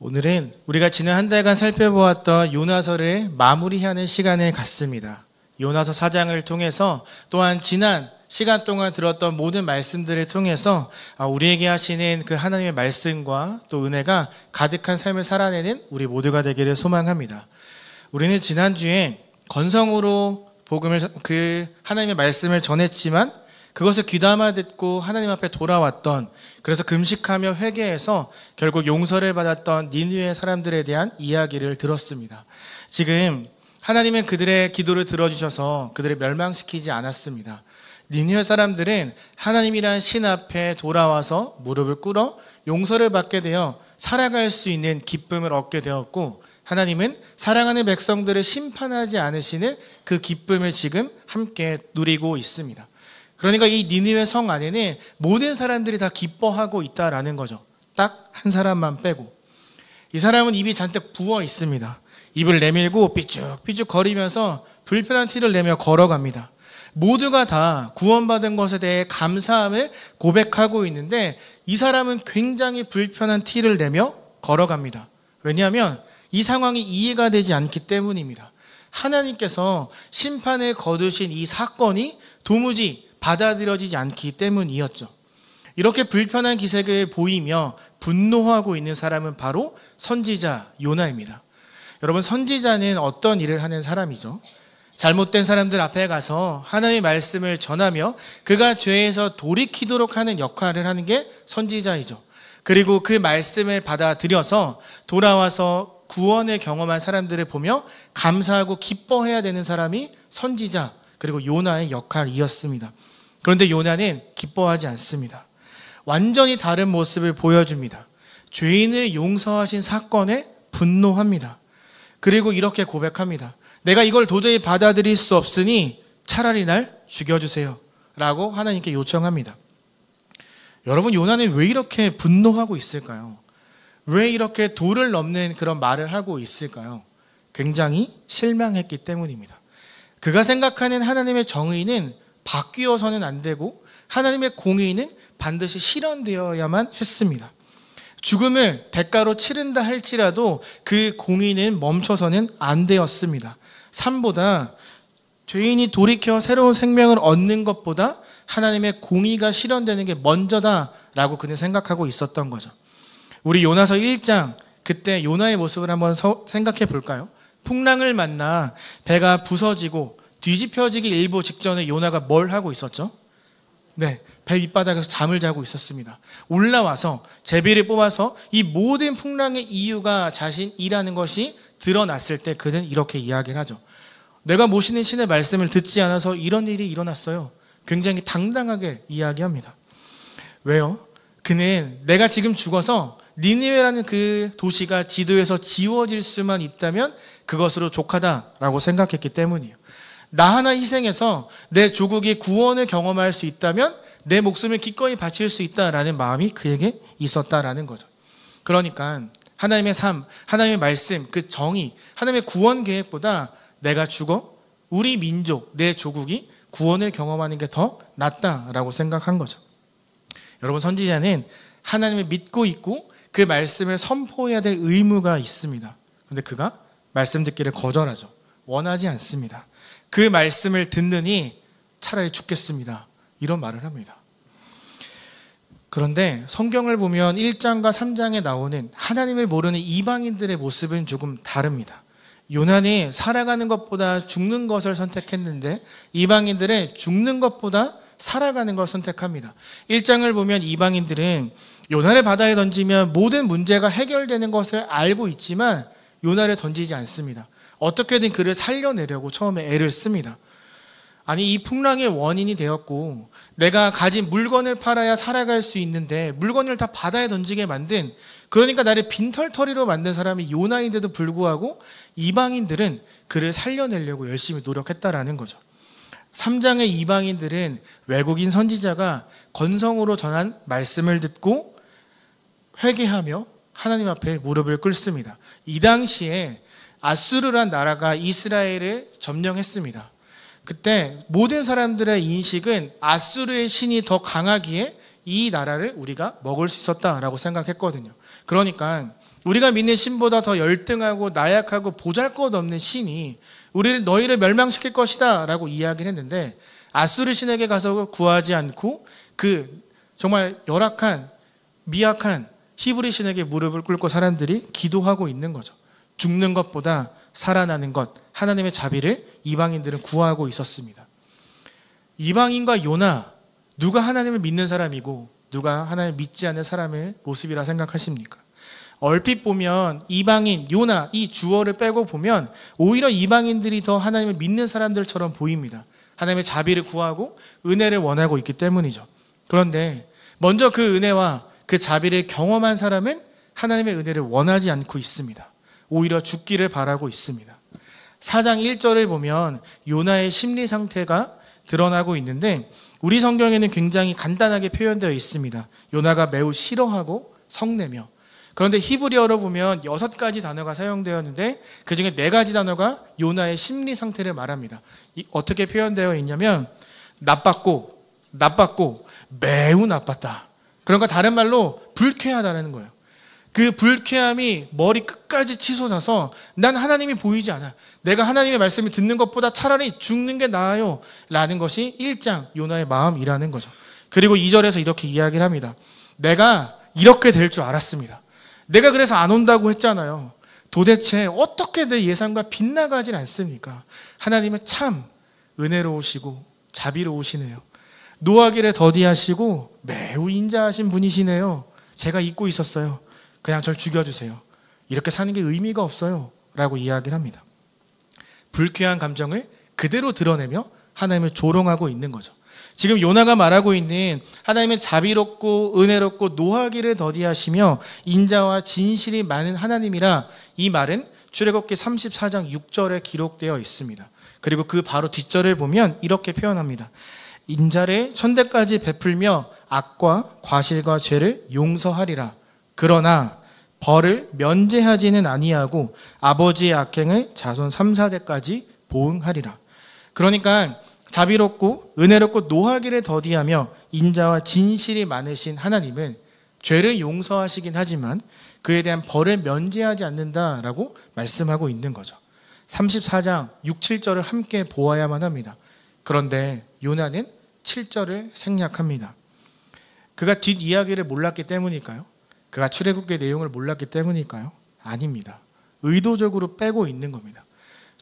오늘은 우리가 지난 한 달간 살펴보았던 요나서를 마무리하는 시간을 갖습니다. 요나서 4장을 통해서 또한 지난 시간 동안 들었던 모든 말씀들을 통해서 우리에게 하시는 그 하나님의 말씀과 또 은혜가 가득한 삶을 살아내는 우리 모두가 되기를 소망합니다. 우리는 지난주에 건성으로 그 하나님의 말씀을 전했지만 그것을 귀담아 듣고 하나님 앞에 돌아왔던, 그래서 금식하며 회개해서 결국 용서를 받았던 니느웨 사람들에 대한 이야기를 들었습니다. 지금 하나님은 그들의 기도를 들어주셔서 그들을 멸망시키지 않았습니다. 니느웨 사람들은 하나님이란 신 앞에 돌아와서 무릎을 꿇어 용서를 받게 되어 살아갈 수 있는 기쁨을 얻게 되었고, 하나님은 사랑하는 백성들을 심판하지 않으시는 그 기쁨을 지금 함께 누리고 있습니다. 그러니까 이 니느웨 성 안에는 모든 사람들이 다 기뻐하고 있다라는 거죠. 딱 한 사람만 빼고. 이 사람은 입이 잔뜩 부어 있습니다. 입을 내밀고 삐죽삐죽 거리면서 불편한 티를 내며 걸어갑니다. 모두가 다 구원받은 것에 대해 감사함을 고백하고 있는데 이 사람은 굉장히 불편한 티를 내며 걸어갑니다. 왜냐하면 이 상황이 이해가 되지 않기 때문입니다. 하나님께서 심판을 거두신 이 사건이 도무지 받아들여지지 않기 때문이었죠. 이렇게 불편한 기색을 보이며 분노하고 있는 사람은 바로 선지자 요나입니다. 여러분, 선지자는 어떤 일을 하는 사람이죠? 잘못된 사람들 앞에 가서 하나님의 말씀을 전하며 그가 죄에서 돌이키도록 하는 역할을 하는 게 선지자이죠. 그리고 그 말씀을 받아들여서 돌아와서 구원을 경험한 사람들을 보며 감사하고 기뻐해야 되는 사람이 선지자, 그리고 요나의 역할이었습니다. 그런데 요나는 기뻐하지 않습니다. 완전히 다른 모습을 보여줍니다. 죄인을 용서하신 사건에 분노합니다. 그리고 이렇게 고백합니다. 내가 이걸 도저히 받아들일 수 없으니 차라리 날 죽여주세요 라고 하나님께 요청합니다. 여러분, 요나는 왜 이렇게 분노하고 있을까요? 왜 이렇게 도를 넘는 그런 말을 하고 있을까요? 굉장히 실망했기 때문입니다. 그가 생각하는 하나님의 정의는 바뀌어서는 안 되고 하나님의 공의는 반드시 실현되어야만 했습니다. 죽음을 대가로 치른다 할지라도 그 공의는 멈춰서는 안 되었습니다. 삶보다 죄인이 돌이켜 새로운 생명을 얻는 것보다 하나님의 공의가 실현되는 게 먼저다라고 그는 생각하고 있었던 거죠. 우리 요나서 1장, 그때 요나의 모습을 한번 생각해 볼까요? 풍랑을 만나 배가 부서지고 뒤집혀지기 일보 직전에 요나가 뭘 하고 있었죠? 네, 배 윗바닥에서 잠을 자고 있었습니다. 올라와서 제비를 뽑아서 이 모든 풍랑의 이유가 자신이라는 것이 드러났을 때 그는 이렇게 이야기를 하죠. 내가 모시는 신의 말씀을 듣지 않아서 이런 일이 일어났어요. 굉장히 당당하게 이야기합니다. 왜요? 그는 내가 지금 죽어서 니느웨라는 그 도시가 지도에서 지워질 수만 있다면 그것으로 족하다라고 생각했기 때문이에요. 나 하나 희생해서 내 조국이 구원을 경험할 수 있다면 내 목숨을 기꺼이 바칠 수 있다라는 마음이 그에게 있었다라는 거죠. 그러니까 하나님의 삶, 하나님의 말씀, 그 정의, 하나님의 구원 계획보다 내가 죽어 우리 민족, 내 조국이 구원을 경험하는 게 더 낫다라고 생각한 거죠. 여러분, 선지자는 하나님을 믿고 있고 그 말씀을 선포해야 될 의무가 있습니다. 그런데 그가 말씀 듣기를 거절하죠. 원하지 않습니다. 그 말씀을 듣느니 차라리 죽겠습니다. 이런 말을 합니다. 그런데 성경을 보면 1장과 3장에 나오는 하나님을 모르는 이방인들의 모습은 조금 다릅니다. 요나는 살아가는 것보다 죽는 것을 선택했는데 이방인들은 죽는 것보다 살아가는 걸 선택합니다. 1장을 보면 이방인들은 요나를 바다에 던지면 모든 문제가 해결되는 것을 알고 있지만 요나를 던지지 않습니다. 어떻게든 그를 살려내려고 처음에 애를 씁니다. 아니, 이 풍랑의 원인이 되었고 내가 가진 물건을 팔아야 살아갈 수 있는데 물건을 다 바다에 던지게 만든, 그러니까 나를 빈털터리로 만든 사람이 요나인데도 불구하고 이방인들은 그를 살려내려고 열심히 노력했다라는 거죠. 3장의 이방인들은 외국인 선지자가 건성으로 전한 말씀을 듣고 회개하며 하나님 앞에 무릎을 꿇습니다. 이 당시에 아수르란 나라가 이스라엘을 점령했습니다. 그때 모든 사람들의 인식은 아수르의 신이 더 강하기에 이 나라를 우리가 먹을 수 있었다라고 생각했거든요. 그러니까 우리가 믿는 신보다 더 열등하고 나약하고 보잘것없는 신이 너희를 멸망시킬 것이다 라고 이야기를 했는데, 아수르 신에게 가서 구하지 않고 그 정말 열악한 미약한 히브리 신에게 무릎을 꿇고 사람들이 기도하고 있는 거죠. 죽는 것보다 살아나는 것, 하나님의 자비를 이방인들은 구하고 있었습니다. 이방인과 요나, 누가 하나님을 믿는 사람이고 누가 하나님을 믿지 않는 사람의 모습이라 생각하십니까? 얼핏 보면 이방인, 요나 이 주어를 빼고 보면 오히려 이방인들이 더 하나님을 믿는 사람들처럼 보입니다. 하나님의 자비를 구하고 은혜를 원하고 있기 때문이죠. 그런데 먼저 그 은혜와 그 자비를 경험한 사람은 하나님의 은혜를 원하지 않고 있습니다. 오히려 죽기를 바라고 있습니다. 4장 1절을 보면 요나의 심리 상태가 드러나고 있는데, 우리 성경에는 굉장히 간단하게 표현되어 있습니다. 요나가 매우 싫어하고 성내며. 그런데 히브리어로 보면 6가지 단어가 사용되었는데 그 중에 4가지 단어가 요나의 심리 상태를 말합니다. 어떻게 표현되어 있냐면 나빴고 매우 나빴다. 그러니까 다른 말로 불쾌하다는 거예요. 그 불쾌함이 머리 끝까지 치솟아서 난 하나님이 보이지 않아. 내가 하나님의 말씀을 듣는 것보다 차라리 죽는 게 나아요 라는 것이 1장 요나의 마음이라는 거죠. 그리고 2절에서 이렇게 이야기를 합니다. 내가 이렇게 될 줄 알았습니다. 내가 그래서 안 온다고 했잖아요. 도대체 어떻게 내 예상과 빗나가질 않습니까? 하나님은 참 은혜로우시고 자비로우시네요. 노하기를 더디하시고 매우 인자하신 분이시네요. 제가 잊고 있었어요. 그냥 절 죽여주세요. 이렇게 사는 게 의미가 없어요 라고 이야기를 합니다. 불쾌한 감정을 그대로 드러내며 하나님을 조롱하고 있는 거죠. 지금 요나가 말하고 있는 하나님은 자비롭고 은혜롭고 노하기를 더디하시며 인자와 진실이 많은 하나님이라, 이 말은 출애굽기 34장 6절에 기록되어 있습니다. 그리고 그 바로 뒷절을 보면 이렇게 표현합니다. 인자를 천대까지 베풀며 악과 과실과 죄를 용서하리라. 그러나 벌을 면제하지는 아니하고 아버지의 악행을 자손 3, 4대까지 보응하리라. 그러니까 자비롭고 은혜롭고 노하기를 더디하며 인자와 진실이 많으신 하나님은 죄를 용서하시긴 하지만 그에 대한 벌을 면제하지 않는다라고 말씀하고 있는 거죠. 34장 6, 7절을 함께 보아야만 합니다. 그런데 요나는 7절을 생략합니다. 그가 뒷이야기를 몰랐기 때문일까요? 그가 출애굽기의 내용을 몰랐기 때문일까요? 아닙니다. 의도적으로 빼고 있는 겁니다.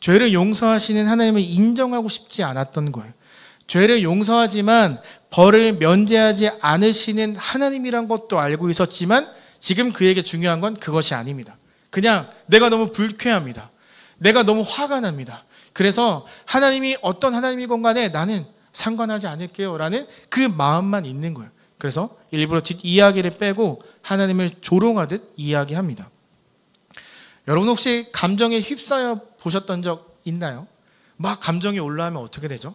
죄를 용서하시는 하나님을 인정하고 싶지 않았던 거예요. 죄를 용서하지만 벌을 면제하지 않으시는 하나님이란 것도 알고 있었지만 지금 그에게 중요한 건 그것이 아닙니다. 그냥 내가 너무 불쾌합니다. 내가 너무 화가 납니다. 그래서 하나님이 어떤 하나님이건 간에 나는 상관하지 않을게요 라는 그 마음만 있는 거예요. 그래서 일부러 뒷이야기를 빼고 하나님을 조롱하듯 이야기합니다. 여러분 혹시 감정에 휩싸여 보셨던 적 있나요? 막 감정이 올라오면 어떻게 되죠?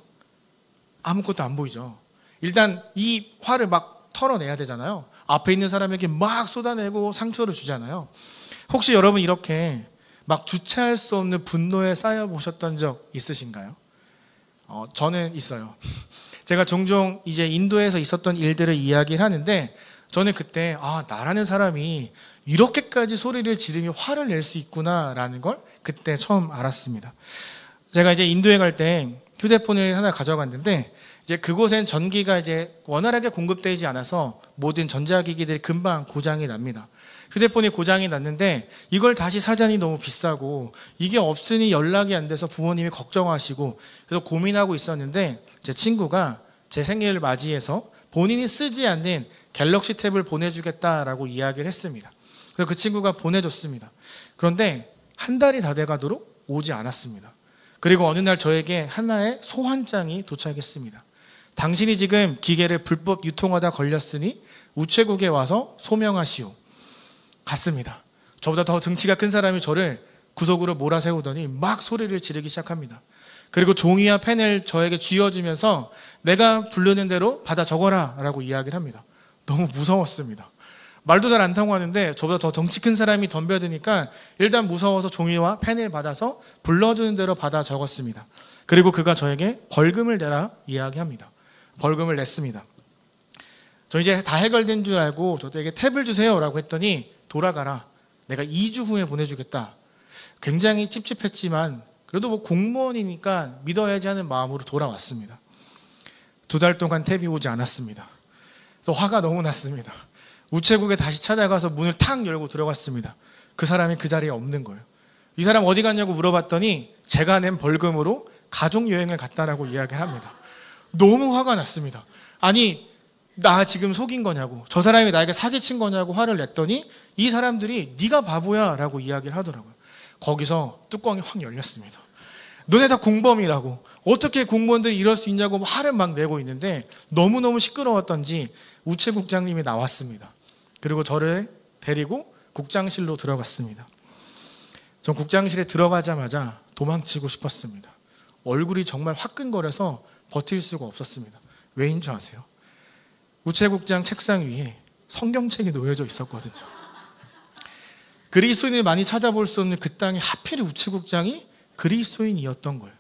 아무것도 안 보이죠. 일단 이 화를 막 털어내야 되잖아요. 앞에 있는 사람에게 막 쏟아내고 상처를 주잖아요. 혹시 여러분 이렇게 막 주체할 수 없는 분노에 쌓여 보셨던 적 있으신가요? 저는 있어요. 제가 종종 이제 인도에서 있었던 일들을 이야기를 하는데 저는 그때 나라는 사람이 이렇게까지 소리를 지르며 화를 낼 수 있구나라는 걸 그때 처음 알았습니다. 제가 이제 인도에 갈 때 휴대폰을 하나 가져갔는데 이제 그곳엔 전기가 이제 원활하게 공급되지 않아서 모든 전자기기들이 금방 고장이 납니다. 휴대폰이 고장이 났는데 이걸 다시 사자니 너무 비싸고 이게 없으니 연락이 안 돼서 부모님이 걱정하시고 그래서 고민하고 있었는데 제 친구가 제 생일을 맞이해서 본인이 쓰지 않는 갤럭시 탭을 보내주겠다라고 이야기를 했습니다. 그래서 그 친구가 보내줬습니다. 그런데 한 달이 다 돼가도록 오지 않았습니다. 그리고 어느 날 저에게 하나의 소환장이 도착했습니다. 당신이 지금 기계를 불법 유통하다 걸렸으니 우체국에 와서 소명하시오. 갔습니다. 저보다 더 등치가 큰 사람이 저를 구석으로 몰아세우더니 막 소리를 지르기 시작합니다. 그리고 종이와 펜을 저에게 쥐어주면서 내가 부르는 대로 받아 적어라 라고 이야기를 합니다. 너무 무서웠습니다. 말도 잘 안 통하는데 저보다 더 덩치 큰 사람이 덤벼드니까 일단 무서워서 종이와 펜을 받아서 불러주는 대로 받아 적었습니다. 그리고 그가 저에게 벌금을 내라 이야기합니다. 벌금을 냈습니다. 저 이제 다 해결된 줄 알고 저에게 탭을 주세요 라고 했더니 돌아가라. 내가 2주 후에 보내주겠다. 굉장히 찝찝했지만 그래도 뭐 공무원이니까 믿어야지 하는 마음으로 돌아왔습니다. 2달 동안 탭이 오지 않았습니다. 그래서 화가 너무 났습니다. 우체국에 다시 찾아가서 문을 탁 열고 들어갔습니다. 그 사람이 그 자리에 없는 거예요. 이 사람 어디 갔냐고 물어봤더니 제가 낸 벌금으로 가족여행을 갔다라고 이야기를 합니다. 너무 화가 났습니다. 아니, 나 지금 속인 거냐고, 저 사람이 나에게 사기친 거냐고 화를 냈더니 이 사람들이 네가 바보야 라고 이야기를 하더라고요. 거기서 뚜껑이 확 열렸습니다. 너네 다 공범이라고, 어떻게 공무원들이 이럴 수 있냐고 화를 막 내고 있는데 너무너무 시끄러웠던지 우체국장님이 나왔습니다. 그리고 저를 데리고 국장실로 들어갔습니다. 전 국장실에 들어가자마자 도망치고 싶었습니다. 얼굴이 정말 화끈거려서 버틸 수가 없었습니다. 왜인 줄 아세요? 우체국장 책상 위에 성경책이 놓여져 있었거든요. 그리스도인을 많이 찾아볼 수 없는 그 땅에 하필 우체국장이 그리스도인이었던 거예요.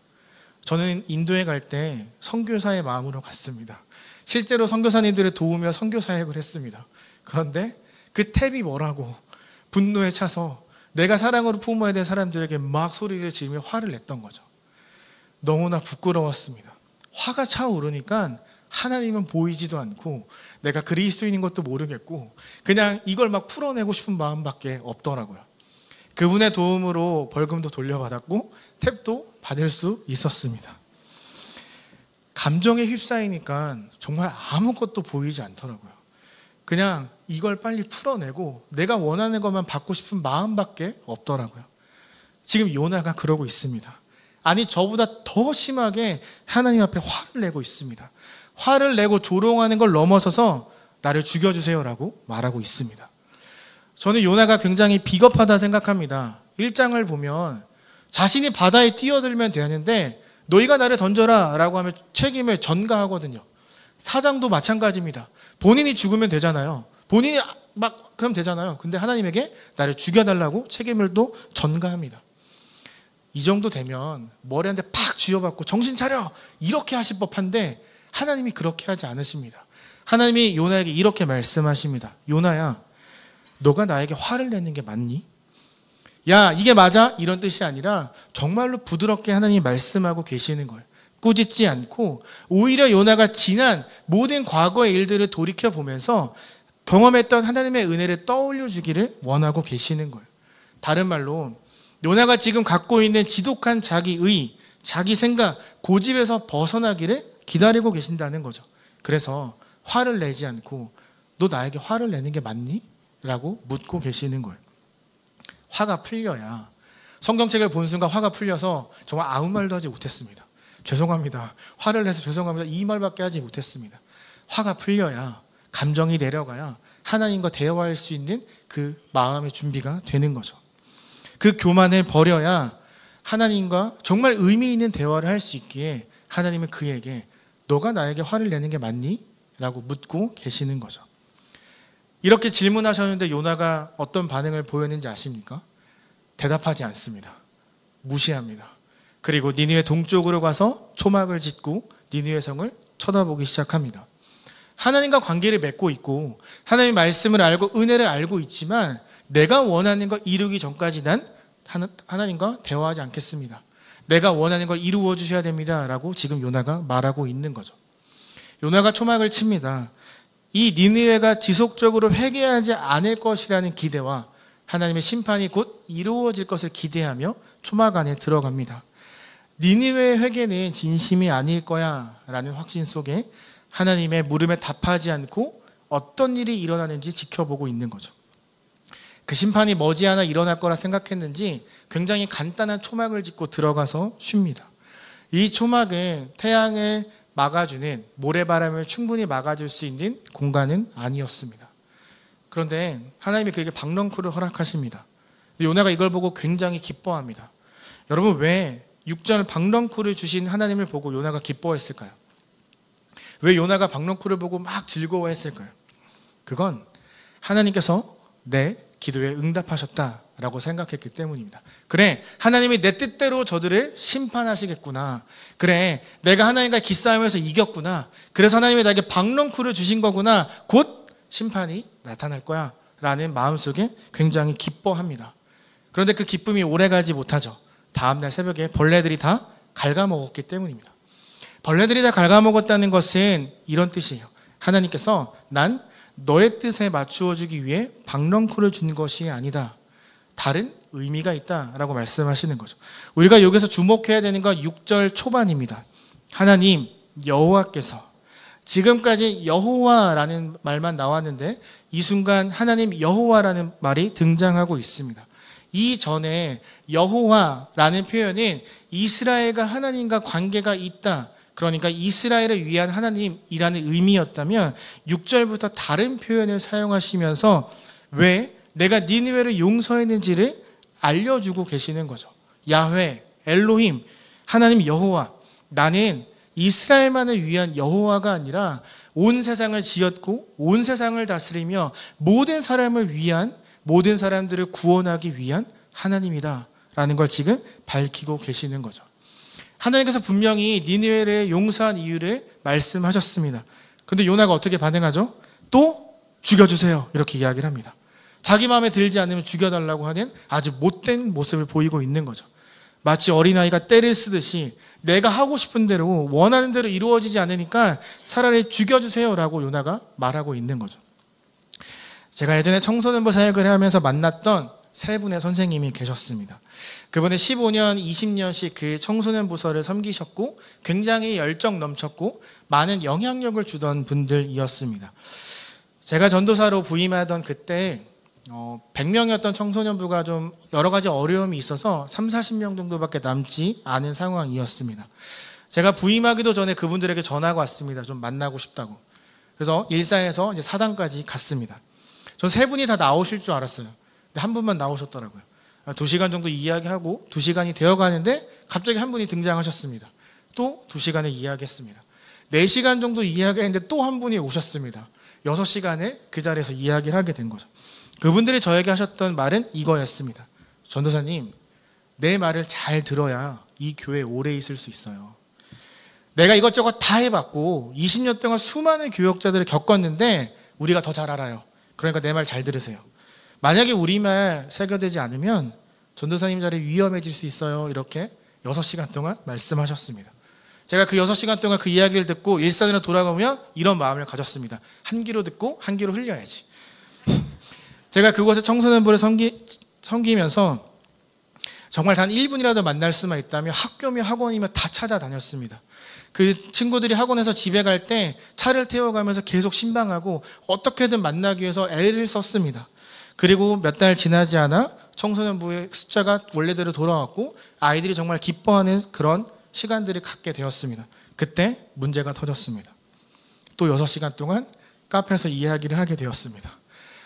저는 인도에 갈 때 선교사의 마음으로 갔습니다. 실제로 선교사님들을 도우며 선교 사역을 했습니다. 그런데 그 탭이 뭐라고 분노에 차서 내가 사랑으로 품어야 될 사람들에게 막 소리를 지르며 화를 냈던 거죠. 너무나 부끄러웠습니다. 화가 차오르니까 하나님은 보이지도 않고 내가 그리스도인인 것도 모르겠고 그냥 이걸 막 풀어내고 싶은 마음밖에 없더라고요. 그분의 도움으로 벌금도 돌려받았고 탭도 받을 수 있었습니다. 감정에 휩싸이니까 정말 아무것도 보이지 않더라고요. 그냥 이걸 빨리 풀어내고 내가 원하는 것만 받고 싶은 마음밖에 없더라고요. 지금 요나가 그러고 있습니다. 아니, 저보다 더 심하게 하나님 앞에 화를 내고 있습니다. 화를 내고 조롱하는 걸 넘어서서 나를 죽여주세요라고 말하고 있습니다. 저는 요나가 굉장히 비겁하다 생각합니다. 1장을 보면 자신이 바다에 뛰어들면 되는데 너희가 나를 던져라 라고 하면 책임을 전가하거든요. 4장도 마찬가지입니다. 본인이 죽으면 되잖아요. 본인이 막 그럼 되잖아요. 근데 하나님에게 나를 죽여달라고 책임을 또 전가합니다. 이 정도 되면 머리 한 대 팍 쥐어받고 정신 차려 이렇게 하실 법한데 하나님이 그렇게 하지 않으십니다. 하나님이 요나에게 이렇게 말씀하십니다. 요나야, 너가 나에게 화를 내는 게 맞니? 야, 이게 맞아? 이런 뜻이 아니라 정말로 부드럽게 하나님이 말씀하고 계시는 거예요. 꾸짖지 않고 오히려 요나가 지난 모든 과거의 일들을 돌이켜보면서 경험했던 하나님의 은혜를 떠올려 주기를 원하고 계시는 거예요. 다른 말로 요나가 지금 갖고 있는 지독한 자기의, 자기 생각, 고집에서 벗어나기를 기다리고 계신다는 거죠. 그래서 화를 내지 않고 너 나에게 화를 내는 게 맞니? 라고 묻고 계시는 거예요. 화가 풀려야, 성경책을 본 순간 화가 풀려서 정말 아무 말도 하지 못했습니다. 죄송합니다. 화를 내서 죄송합니다. 이 말밖에 하지 못했습니다. 화가 풀려야, 감정이 내려가야 하나님과 대화할 수 있는 그 마음의 준비가 되는 거죠. 그 교만을 버려야 하나님과 정말 의미 있는 대화를 할 수 있기에 하나님은 그에게 너가 나에게 화를 내는 게 맞니? 라고 묻고 계시는 거죠. 이렇게 질문하셨는데 요나가 어떤 반응을 보였는지 아십니까? 대답하지 않습니다. 무시합니다. 그리고 니느웨 동쪽으로 가서 초막을 짓고 니느웨 성을 쳐다보기 시작합니다. 하나님과 관계를 맺고 있고 하나님의 말씀을 알고 은혜를 알고 있지만 내가 원하는 걸 이루기 전까지 난 하나님과 대화하지 않겠습니다. 내가 원하는 걸 이루어 주셔야 됩니다 라고 지금 요나가 말하고 있는 거죠. 요나가 초막을 칩니다. 이 니느웨가 지속적으로 회개하지 않을 것이라는 기대와 하나님의 심판이 곧 이루어질 것을 기대하며 초막 안에 들어갑니다. 니느웨의 회개는 진심이 아닐 거야 라는 확신 속에 하나님의 물음에 답하지 않고 어떤 일이 일어나는지 지켜보고 있는 거죠. 그 심판이 머지않아 일어날 거라 생각했는지 굉장히 간단한 초막을 짓고 들어가서 쉽니다. 이 초막은 태양을 막아주는, 모래바람을 충분히 막아줄 수 있는 공간은 아니었습니다. 그런데 하나님이 그에게 박넝쿨을 허락하십니다. 요나가 이걸 보고 굉장히 기뻐합니다. 여러분, 왜 6절 박넝쿨을 주신 하나님을 보고 요나가 기뻐했을까요? 왜 요나가 박넝쿨을 보고 막 즐거워했을까요? 그건 하나님께서 내 기도에 응답하셨다라고 생각했기 때문입니다. 그래, 하나님이 내 뜻대로 저들을 심판하시겠구나. 그래, 내가 하나님과 기싸움에서 이겼구나. 그래서 하나님이 나에게 박넝쿨을 주신 거구나. 곧 심판이 나타날 거야 라는 마음속에 굉장히 기뻐합니다. 그런데 그 기쁨이 오래가지 못하죠. 다음날 새벽에 벌레들이 다 갉아먹었기 때문입니다. 벌레들이 다 갉아먹었다는 것은 이런 뜻이에요. 하나님께서 난 너의 뜻에 맞추어 주기 위해 박넝쿨을 준 것이 아니다. 다른 의미가 있다라고 말씀하시는 거죠. 우리가 여기서 주목해야 되는 건 6절 초반입니다. 하나님 여호와께서, 지금까지 여호와라는 말만 나왔는데 이 순간 하나님 여호와라는 말이 등장하고 있습니다. 이전에 여호와라는 표현은 이스라엘과 하나님과 관계가 있다, 그러니까 이스라엘을 위한 하나님이라는 의미였다면 6절부터 다른 표현을 사용하시면서 왜 내가 니느웨를 용서했는지를 알려주고 계시는 거죠. 야훼, 엘로힘, 하나님 여호와, 나는 이스라엘만을 위한 여호와가 아니라 온 세상을 지었고 온 세상을 다스리며 모든 사람을 위한, 모든 사람들을 구원하기 위한 하나님이다 라는 걸 지금 밝히고 계시는 거죠. 하나님께서 분명히 니느웨를 용서한 이유를 말씀하셨습니다. 그런데 요나가 어떻게 반응하죠? 또 죽여주세요 이렇게 이야기를 합니다. 자기 마음에 들지 않으면 죽여달라고 하는 아주 못된 모습을 보이고 있는 거죠. 마치 어린아이가 때를 쓰듯이 내가 하고 싶은 대로 원하는 대로 이루어지지 않으니까 차라리 죽여주세요라고 요나가 말하고 있는 거죠. 제가 예전에 청소년부 사역을 하면서 만났던 세 분의 선생님이 계셨습니다. 그분은 15년, 20년씩 그 청소년 부서를 섬기셨고 굉장히 열정 넘쳤고 많은 영향력을 주던 분들이었습니다. 제가 전도사로 부임하던 그때 100명이었던 청소년부가 좀 여러 가지 어려움이 있어서 30-40명 정도밖에 남지 않은 상황이었습니다. 제가 부임하기도 전에 그분들에게 전화가 왔습니다. 좀 만나고 싶다고. 그래서 일사에서 이제 사당까지 갔습니다. 전 세 분이 다 나오실 줄 알았어요. 근데 한 분만 나오셨더라고요. 2시간 정도 이야기하고 2시간이 되어가는데 갑자기 한 분이 등장하셨습니다. 또 2시간을 이야기했습니다. 4시간 정도 이야기했는데 또 한 분이 오셨습니다. 6시간을 그 자리에서 이야기를 하게 된 거죠. 그분들이 저에게 하셨던 말은 이거였습니다. 전도사님, 내 말을 잘 들어야 이 교회에 오래 있을 수 있어요. 내가 이것저것 다 해봤고 20년 동안 수많은 교역자들을 겪었는데 우리가 더 잘 알아요. 그러니까 내 말 잘 들으세요. 만약에 우리 말 새겨되지 않으면 전도사님 자리 위험해질 수 있어요. 이렇게 6시간 동안 말씀하셨습니다. 제가 그 6시간 동안 그 이야기를 듣고 일산으로 돌아가면 이런 마음을 가졌습니다. 한 귀로 듣고 한 귀로 흘려야지. 제가 그곳에 청소년부를 섬기면서 정말 단 1분이라도 만날 수만 있다면 학교며 학원이며 다 찾아다녔습니다. 그 친구들이 학원에서 집에 갈 때 차를 태워가면서 계속 신방하고 어떻게든 만나기 위해서 애를 썼습니다. 그리고 몇 달 지나지 않아 청소년부의 숫자가 원래대로 돌아왔고 아이들이 정말 기뻐하는 그런 시간들을 갖게 되었습니다. 그때 문제가 터졌습니다. 또 6시간 동안 카페에서 이야기를 하게 되었습니다.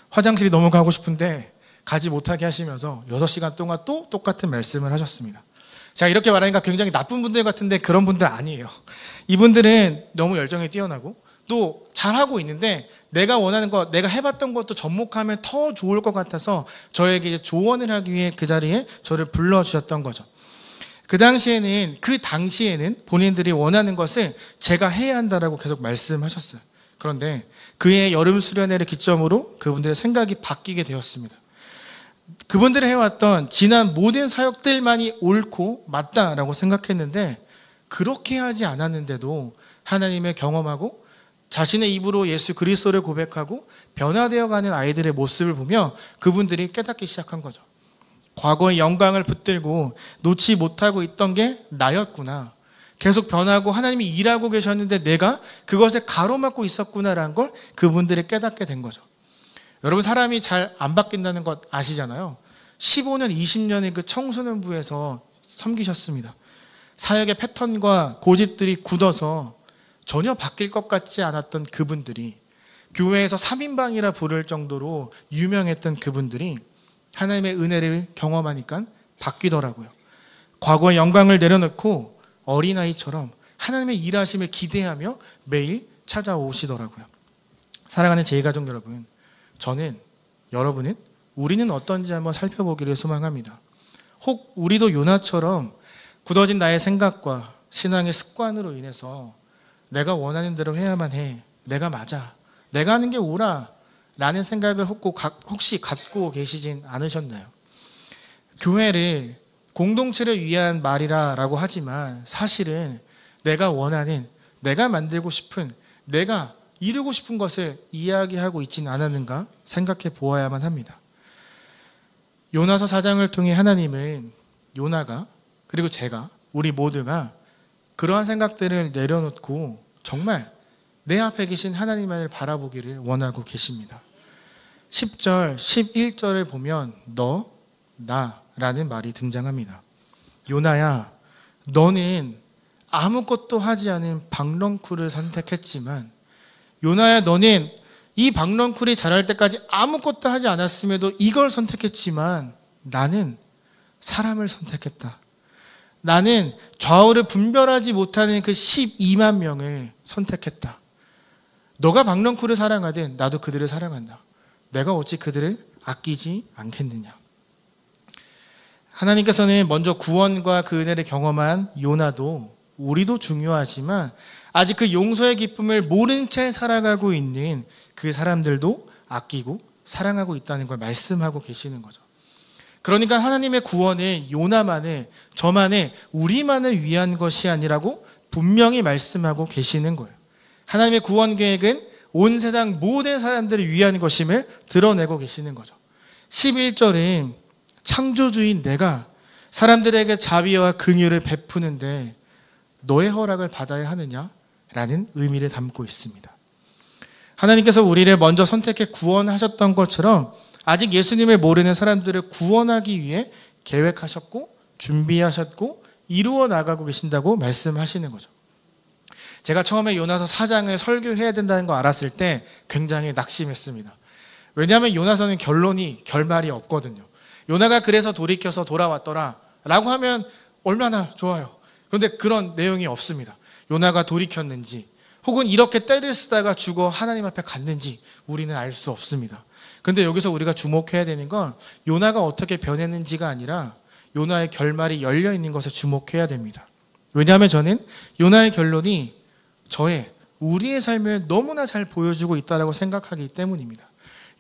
화장실이 너무 가고 싶은데 가지 못하게 하시면서 6시간 동안 또 똑같은 말씀을 하셨습니다. 제가 이렇게 말하니까 굉장히 나쁜 분들 같은데 그런 분들 아니에요. 이분들은 너무 열정이 뛰어나고 또 잘하고 있는데 내가 원하는 것, 내가 해봤던 것도 접목하면 더 좋을 것 같아서 저에게 이제 조언을 하기 위해 그 자리에 저를 불러주셨던 거죠. 그 당시에는 본인들이 원하는 것을 제가 해야 한다라고 계속 말씀하셨어요. 그런데 그해 여름 수련회를 기점으로 그분들의 생각이 바뀌게 되었습니다. 그분들이 해왔던 지난 모든 사역들만이 옳고 맞다라고 생각했는데 그렇게 하지 않았는데도 하나님을 경험하고 자신의 입으로 예수 그리스도를 고백하고 변화되어가는 아이들의 모습을 보며 그분들이 깨닫기 시작한 거죠. 과거의 영광을 붙들고 놓지 못하고 있던 게 나였구나. 계속 변하고 하나님이 일하고 계셨는데 내가 그것에 가로막고 있었구나라는 걸 그분들이 깨닫게 된 거죠. 여러분, 사람이 잘 안 바뀐다는 것 아시잖아요. 15년, 20년의 그 청소년부에서 섬기셨습니다. 사역의 패턴과 고집들이 굳어서 전혀 바뀔 것 같지 않았던 그분들이, 교회에서 3인방이라 부를 정도로 유명했던 그분들이 하나님의 은혜를 경험하니까 바뀌더라고요. 과거의 영광을 내려놓고 어린아이처럼 하나님의 일하심을 기대하며 매일 찾아오시더라고요. 사랑하는 제2가족 여러분, 저는, 여러분은, 우리는 어떤지 한번 살펴보기를 소망합니다. 혹 우리도 요나처럼 굳어진 나의 생각과 신앙의 습관으로 인해서 내가 원하는 대로 해야만 해, 내가 맞아, 내가 하는 게 옳아 라는 생각을 혹시 갖고 계시진 않으셨나요? 교회를 공동체를 위한 말이라고 하지만 사실은 내가 원하는, 내가 만들고 싶은, 내가 이루고 싶은 것을 이야기하고 있지는 않았는가 생각해 보아야만 합니다. 요나서 4장을 통해 하나님은 요나가, 그리고 제가, 우리 모두가 그러한 생각들을 내려놓고 정말 내 앞에 계신 하나님만을 바라보기를 원하고 계십니다. 10절, 11절을 보면 너, 나라는 말이 등장합니다. 요나야, 너는 아무것도 하지 않은 박넝쿨을 선택했지만, 요나야, 너는 이 박넝쿨이 자랄 때까지 아무것도 하지 않았음에도 이걸 선택했지만 나는 사람을 선택했다. 나는 좌우를 분별하지 못하는 그 12만 명을 선택했다. 너가 박넝쿨을 사랑하든 나도 그들을 사랑한다. 내가 어찌 그들을 아끼지 않겠느냐. 하나님께서는 먼저 구원과 그 은혜를 경험한 요나도, 우리도 중요하지만 아직 그 용서의 기쁨을 모른 채 살아가고 있는 그 사람들도 아끼고 사랑하고 있다는 걸 말씀하고 계시는 거죠. 그러니까 하나님의 구원은 요나만을, 저만을, 우리만을 위한 것이 아니라고 분명히 말씀하고 계시는 거예요. 하나님의 구원 계획은 온 세상 모든 사람들을 위한 것임을 드러내고 계시는 거죠. 11절은 창조주인 내가 사람들에게 자비와 긍휼을 베푸는데 너의 허락을 받아야 하느냐라는 의미를 담고 있습니다. 하나님께서 우리를 먼저 선택해 구원하셨던 것처럼 아직 예수님을 모르는 사람들을 구원하기 위해 계획하셨고 준비하셨고 이루어 나가고 계신다고 말씀하시는 거죠. 제가 처음에 요나서 4장을 설교해야 된다는 거 알았을 때 굉장히 낙심했습니다. 왜냐하면 요나서는 결말이 없거든요. 요나가 그래서 돌이켜서 돌아왔더라 라고 하면 얼마나 좋아요. 그런데 그런 내용이 없습니다. 요나가 돌이켰는지 혹은 이렇게 때를 쓰다가 죽어 하나님 앞에 갔는지 우리는 알 수 없습니다. 그런데 여기서 우리가 주목해야 되는 건 요나가 어떻게 변했는지가 아니라 요나의 결말이 열려있는 것에 주목해야 됩니다. 왜냐하면 저는 요나의 결론이 우리의 삶을 너무나 잘 보여주고 있다고 생각하기 때문입니다.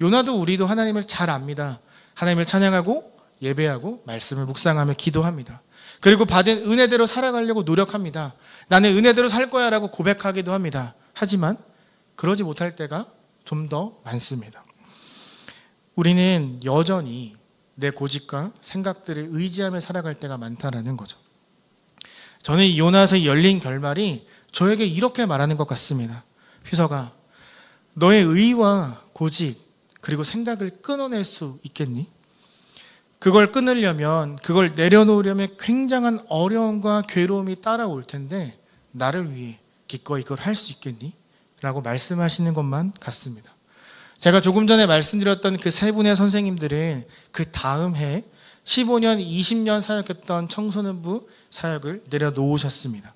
요나도 우리도 하나님을 잘 압니다. 하나님을 찬양하고 예배하고 말씀을 묵상하며 기도합니다. 그리고 받은 은혜대로 살아가려고 노력합니다. 나는 은혜대로 살 거야 라고 고백하기도 합니다. 하지만 그러지 못할 때가 좀 더 많습니다. 우리는 여전히 내 고집과 생각들을 의지하며 살아갈 때가 많다는 거죠. 저는 이 요나서의 열린 결말이 저에게 이렇게 말하는 것 같습니다. 휘석아, 너의 의와 고집 그리고 생각을 끊어낼 수 있겠니? 그걸 끊으려면, 그걸 내려놓으려면 굉장한 어려움과 괴로움이 따라올 텐데 나를 위해 기꺼이 그걸 할 수 있겠니? 라고 말씀하시는 것만 같습니다. 제가 조금 전에 말씀드렸던 그 세 분의 선생님들은 그 다음 해 15년, 20년 사역했던 청소년부 사역을 내려놓으셨습니다.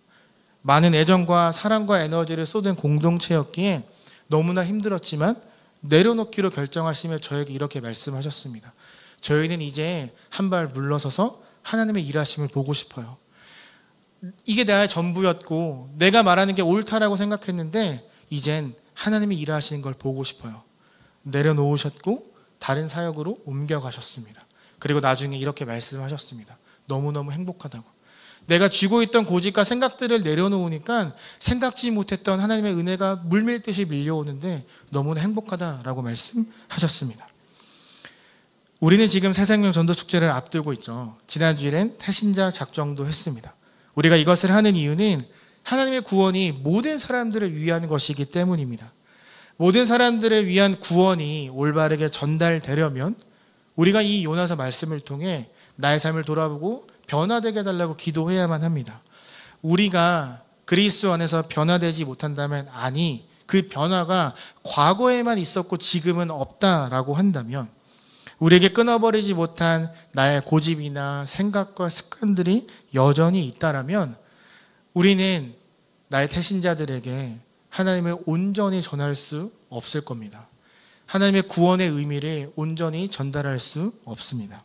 많은 애정과 사랑과 에너지를 쏟은 공동체였기에 너무나 힘들었지만 내려놓기로 결정하시며 저에게 이렇게 말씀하셨습니다. 저희는 이제 한 발 물러서서 하나님의 일하심을 보고 싶어요. 이게 나의 전부였고 내가 말하는 게 옳다라고 생각했는데 이젠 하나님이 일하시는 걸 보고 싶어요. 내려놓으셨고 다른 사역으로 옮겨가셨습니다. 그리고 나중에 이렇게 말씀하셨습니다. 너무너무 행복하다고. 내가 쥐고 있던 고집과 생각들을 내려놓으니까 생각지 못했던 하나님의 은혜가 물밀듯이 밀려오는데 너무나 행복하다라고 말씀하셨습니다. 우리는 지금 새생명 전도축제를 앞두고 있죠. 지난 주일엔 태신자 작정도 했습니다. 우리가 이것을 하는 이유는 하나님의 구원이 모든 사람들을 위한 것이기 때문입니다. 모든 사람들을 위한 구원이 올바르게 전달되려면 우리가 이 요나서 말씀을 통해 나의 삶을 돌아보고 변화되게 해달라고 기도해야만 합니다. 우리가 그리스도 안에서 변화되지 못한다면, 아니 그 변화가 과거에만 있었고 지금은 없다라고 한다면, 우리에게 끊어버리지 못한 나의 고집이나 생각과 습관들이 여전히 있다라면 우리는 나의 태신자들에게 하나님을 온전히 전할 수 없을 겁니다. 하나님의 구원의 의미를 온전히 전달할 수 없습니다.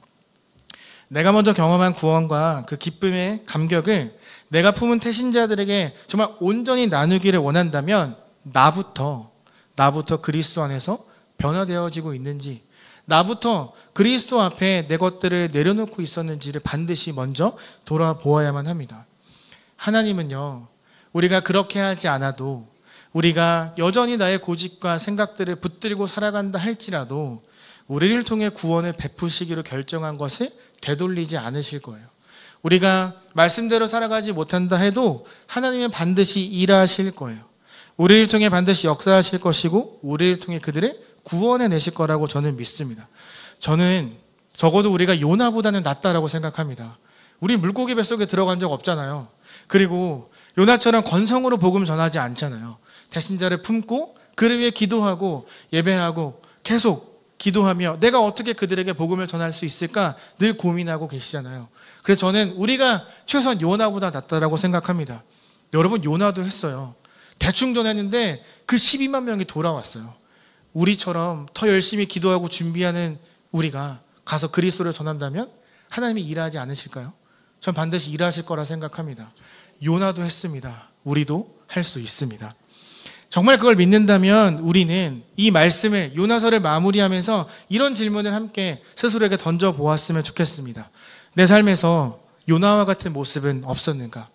내가 먼저 경험한 구원과 그 기쁨의 감격을 내가 품은 태신자들에게 정말 온전히 나누기를 원한다면 나부터 그리스도 안에서 변화되어지고 있는지, 나부터 그리스도 앞에 내 것들을 내려놓고 있었는지를 반드시 먼저 돌아보아야만 합니다. 하나님은요, 우리가 그렇게 하지 않아도, 우리가 여전히 나의 고집과 생각들을 붙들고 살아간다 할지라도 우리를 통해 구원을 베푸시기로 결정한 것을 되돌리지 않으실 거예요. 우리가 말씀대로 살아가지 못한다 해도 하나님은 반드시 일하실 거예요. 우리를 통해 반드시 역사하실 것이고 우리를 통해 그들을 구원해내실 거라고 저는 믿습니다. 저는 적어도 우리가 요나보다는 낫다라고 생각합니다. 우리 물고기 뱃속에 들어간 적 없잖아요. 그리고 요나처럼 건성으로 복음 전하지 않잖아요. 대신자를 품고 그를 위해 기도하고 예배하고 계속 기도하며 내가 어떻게 그들에게 복음을 전할 수 있을까 늘 고민하고 계시잖아요. 그래서 저는 우리가 최소한 요나보다 낫다라고 생각합니다. 여러분, 요나도 했어요. 대충 전했는데 그 12만 명이 돌아왔어요. 우리처럼 더 열심히 기도하고 준비하는 우리가 가서 그리스도를 전한다면 하나님이 일하지 않으실까요? 전 반드시 일하실 거라 생각합니다. 요나도 했습니다. 우리도 할 수 있습니다. 정말 그걸 믿는다면 우리는 이 말씀을, 요나서를 마무리하면서 이런 질문을 함께 스스로에게 던져보았으면 좋겠습니다. 내 삶에서 요나와 같은 모습은 없었는가?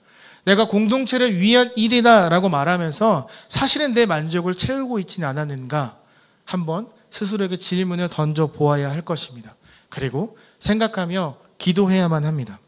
내가 공동체를 위한 일이다 라고 말하면서 사실은 내 만족을 채우고 있지는 않았는가? 한번 스스로에게 질문을 던져보아야 할 것입니다. 그리고 생각하며 기도해야만 합니다.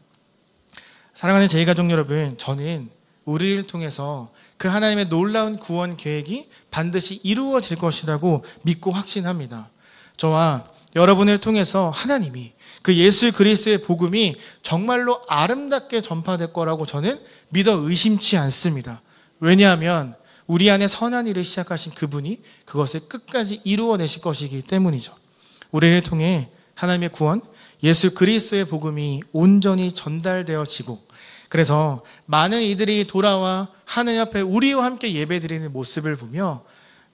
사랑하는 제2가족 여러분, 저는 우리를 통해서 그 하나님의 놀라운 구원 계획이 반드시 이루어질 것이라고 믿고 확신합니다. 저와 여러분을 통해서 하나님이 그 예수 그리스도의 복음이 정말로 아름답게 전파될 거라고 저는 믿어 의심치 않습니다. 왜냐하면 우리 안에 선한 일을 시작하신 그분이 그것을 끝까지 이루어내실 것이기 때문이죠. 우리를 통해 하나님의 구원, 예수 그리스도의 복음이 온전히 전달되어지고, 그래서 많은 이들이 돌아와 하나님 앞에 우리와 함께 예배드리는 모습을 보며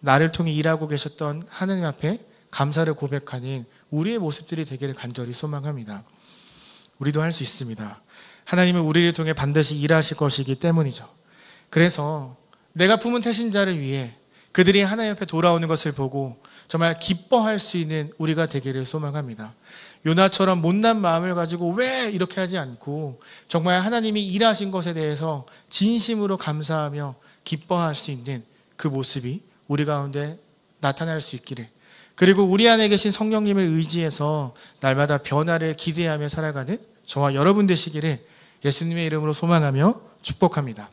나를 통해 일하고 계셨던 하나님 앞에 감사를 고백하는 우리의 모습들이 되기를 간절히 소망합니다. 우리도 할 수 있습니다. 하나님은 우리를 통해 반드시 일하실 것이기 때문이죠. 그래서 내가 품은 태신자를 위해 그들이 하나님 앞에 돌아오는 것을 보고 정말 기뻐할 수 있는 우리가 되기를 소망합니다. 요나처럼 못난 마음을 가지고 왜 이렇게 하지 않고 정말 하나님이 일하신 것에 대해서 진심으로 감사하며 기뻐할 수 있는 그 모습이 우리 가운데 나타날 수 있기를, 그리고 우리 안에 계신 성령님을 의지해서 날마다 변화를 기대하며 살아가는 저와 여러분 되시기를 예수님의 이름으로 소망하며 축복합니다.